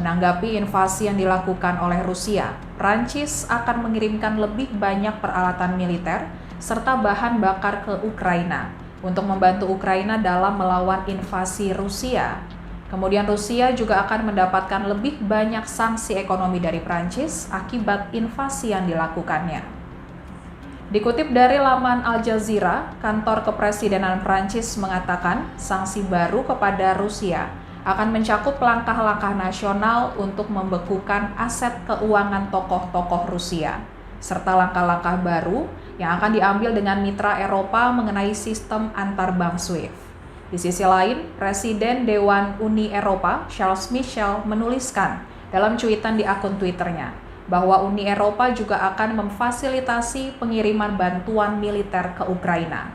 Menanggapi invasi yang dilakukan oleh Rusia, Prancis akan mengirimkan lebih banyak peralatan militer serta bahan bakar ke Ukraina untuk membantu Ukraina dalam melawan invasi Rusia. Kemudian Rusia juga akan mendapatkan lebih banyak sanksi ekonomi dari Prancis akibat invasi yang dilakukannya. Dikutip dari laman Al Jazeera, kantor kepresidenan Prancis mengatakan sanksi baru kepada Rusia akan mencakup langkah-langkah nasional untuk membekukan aset keuangan tokoh-tokoh Rusia, serta langkah-langkah baru yang akan diambil dengan mitra Eropa mengenai sistem antarbank SWIFT. Di sisi lain, Presiden Dewan Uni Eropa, Charles Michel, menuliskan dalam cuitan di akun Twitternya bahwa Uni Eropa juga akan memfasilitasi pengiriman bantuan militer ke Ukraina.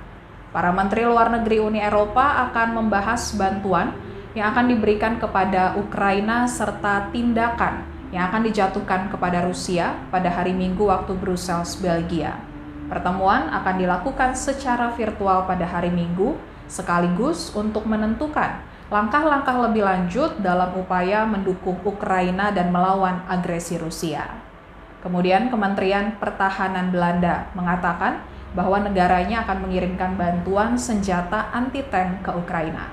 Para Menteri Luar Negeri Uni Eropa akan membahas bantuan yang akan diberikan kepada Ukraina serta tindakan yang akan dijatuhkan kepada Rusia pada hari Minggu waktu Brussels, Belgia. Pertemuan akan dilakukan secara virtual pada hari Minggu, sekaligus untuk menentukan langkah-langkah lebih lanjut dalam upaya mendukung Ukraina dan melawan agresi Rusia. Kemudian Kementerian Pertahanan Belanda mengatakan bahwa negaranya akan mengirimkan bantuan senjata anti-tank ke Ukraina.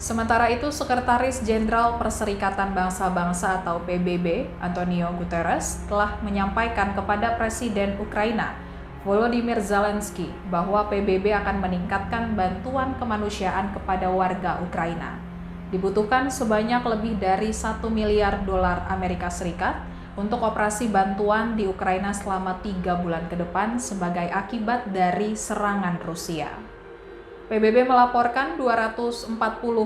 Sementara itu, Sekretaris Jenderal Perserikatan Bangsa-Bangsa atau PBB, Antonio Guterres, telah menyampaikan kepada Presiden Ukraina, Volodymyr Zelensky, bahwa PBB akan meningkatkan bantuan kemanusiaan kepada warga Ukraina. Dibutuhkan sebanyak lebih dari $1 miliar Amerika Serikat untuk operasi bantuan di Ukraina selama 3 bulan ke depan sebagai akibat dari serangan Rusia. PBB melaporkan 240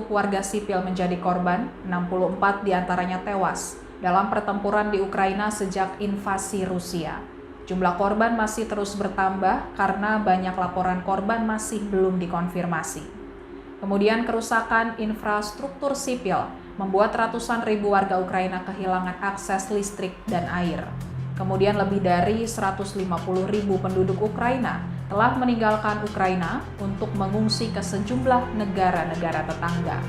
warga sipil menjadi korban, 64 diantaranya tewas dalam pertempuran di Ukraina sejak invasi Rusia. Jumlah korban masih terus bertambah karena banyak laporan korban masih belum dikonfirmasi. Kemudian kerusakan infrastruktur sipil membuat ratusan ribu warga Ukraina kehilangan akses listrik dan air. Kemudian lebih dari 150 ribu penduduk Ukraina telah meninggalkan Ukraina untuk mengungsi ke sejumlah negara-negara tetangga.